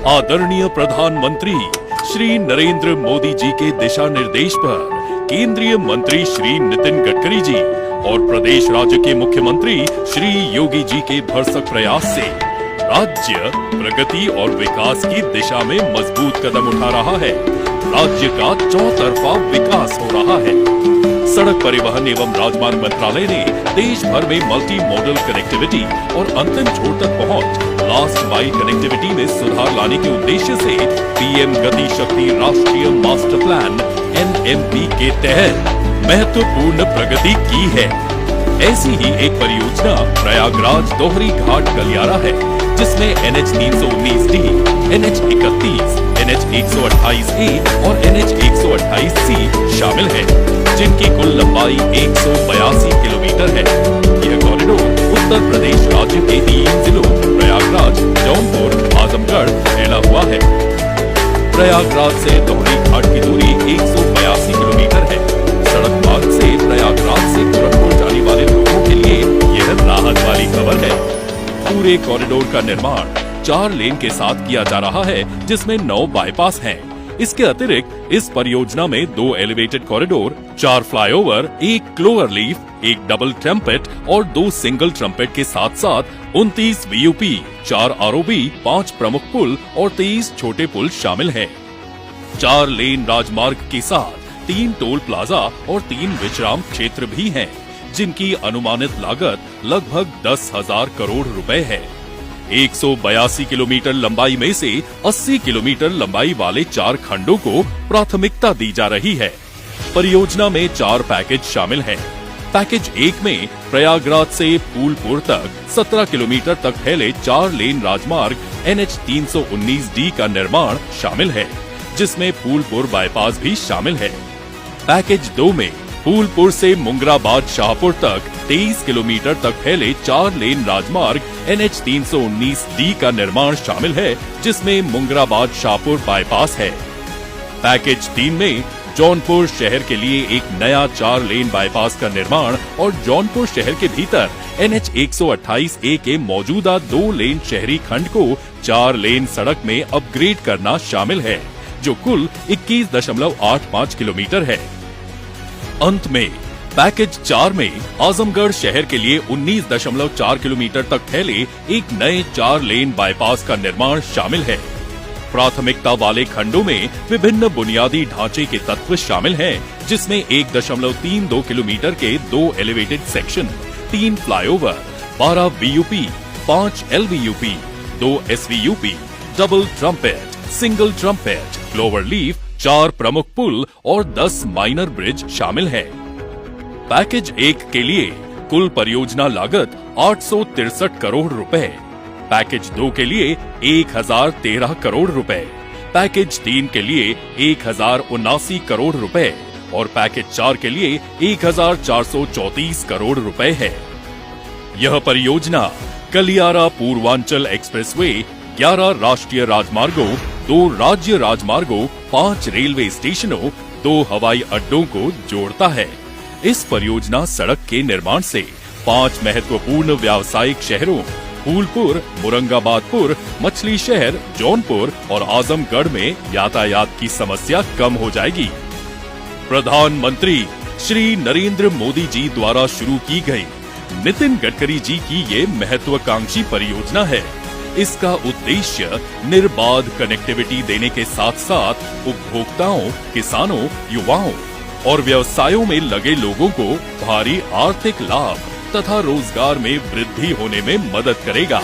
आदरणीय प्रधानमंत्री श्री नरेंद्र मोदी जी के दिशा निर्देश पर केंद्रीय मंत्री श्री नितिन गडकरी जी और प्रदेश राज्य के मुख्यमंत्री श्री योगी जी के भरसक प्रयास से राज्य प्रगति और विकास की दिशा में मजबूत कदम उठा रहा है। राज्य का चौतरफा विकास हो रहा है। सड़क परिवहन एवं राजमार्ग मंत्रालय ने देश भर में मल्टी मॉडल कनेक्टिविटी और अंतिम छोर तक पहुंच लास्ट माइल कनेक्टिविटी में सुधार लाने के उद्देश्य से पीएम गति शक्ति राष्ट्रीय मास्टर प्लान NMP के तहत महत्वपूर्ण प्रगति की है। ऐसी ही एक परियोजना प्रयागराज दोहरी घाट गलियारा है, जिसमें NH 319D, NH 31, NH 128A और NH 128C शामिल है, जिनकी कुल लंबाई 182 किलोमीटर है। यह कॉरिडोर उत्तर प्रदेश राज्य के 3 जिलों प्रयागराज, जौनपुर, आजमगढ़ फैला हुआ है। प्रयागराज से दोहरी घाट की दूरी 182 किलोमीटर है। सड़क मार्ग से प्रयागराज से गोरखपुर जाने वाले लोगों के लिए यह राहत वाली खबर है। पूरे कॉरिडोर का निर्माण 4 लेन के साथ किया जा रहा है, जिसमें 9 बाईपास हैं। इसके अतिरिक्त इस परियोजना में 2 elevated corridor, 4 flyover, 1 clover leaf, 1 double trumpet और 2 सिंगल ट्रम्पेट के साथ साथ 29 VUP, 4 ROB, 5 प्रमुख पुल और 23 छोटे पुल शामिल हैं। 4 लेन राजमार्ग के साथ 3 टोल प्लाजा और 3 विश्राम क्षेत्र भी हैं, जिनकी अनुमानित लागत लगभग 10,000 करोड़ रुपए है। 182 किलोमीटर लंबाई में से 80 किलोमीटर लंबाई वाले 4 खंडों को प्राथमिकता दी जा रही है। परियोजना में 4 पैकेज शामिल हैं। पैकेज 1 में प्रयागराज से फूलपुर तक 17 किलोमीटर तक फैले 4 लेन राजमार्ग NH 319D का निर्माण शामिल है, जिसमें फूलपुर बाईपास भी शामिल है। पैकेज 2 में फूलपुर से मुंगराबाद शाहपुर तक 23 किलोमीटर तक फैले 4 लेन राजमार्ग NH 319D का निर्माण शामिल है, जिसमें मुंगराबाद शाहपुर बाईपास है। पैकेज 3 में जौनपुर शहर के लिए एक नया 4 लेन बाईपास का निर्माण और जौनपुर शहर के भीतर NH 128A के मौजूदा 2 लेन शहरी खंड को 4 लेन सड़क में अपग्रेड करना शामिल है, जो कुल 21.85 किलोमीटर है। अंत में पैकेज 4 में आजमगढ़ शहर के लिए 19.4 किलोमीटर तक फैले एक नए 4 लेन बाईपास का निर्माण शामिल है। प्राथमिकता वाले खंडों में विभिन्न बुनियादी ढांचे के तत्व शामिल हैं, जिसमें 1.32 किलोमीटर के 2 elevated section, 3 flyover, 12 VUP, 5 LVUP, 2 SVUP, double trumpet, single trumpet, clover leaf, 4 प्रमुख पुल और 10 माइनर ब्रिज शामिल है। पैकेज 1 के लिए कुल परियोजना लागत 863 करोड़ रुपए, पैकेज 2 के लिए 1013 करोड़ रुपए, पैकेज 3 के लिए 1079 करोड़ रुपए और पैकेज 4 के लिए 1434 करोड़ रुपए है। यह परियोजना गलियारा पूर्वांचल एक्सप्रेसवे, 11 राष्ट्रीय राजमार्गों, 2 राज्य राजमार्गों, 5 रेलवे स्टेशनों, 2 हवाई अड्डों को जोड़ता है। इस परियोजना सड़क के निर्माण से 5 महत्वपूर्ण व्यावसायिक शहरों फूलपुर, मुरंगाबादपुर, मछली शहर, जौनपुर और आजमगढ़ में यातायात की समस्या कम हो जाएगी। प्रधानमंत्री श्री नरेंद्र मोदी जी द्वारा शुरू की गई नितिन गडकरी जी की ये महत्वाकांक्षी परियोजना है। इसका उद्देश्य निर्बाध कनेक्टिविटी देने के साथ साथ उपभोक्ताओं, किसानों, युवाओं और व्यवसायों में लगे लोगों को भारी आर्थिक लाभ तथा रोजगार में वृद्धि होने में मदद करेगा।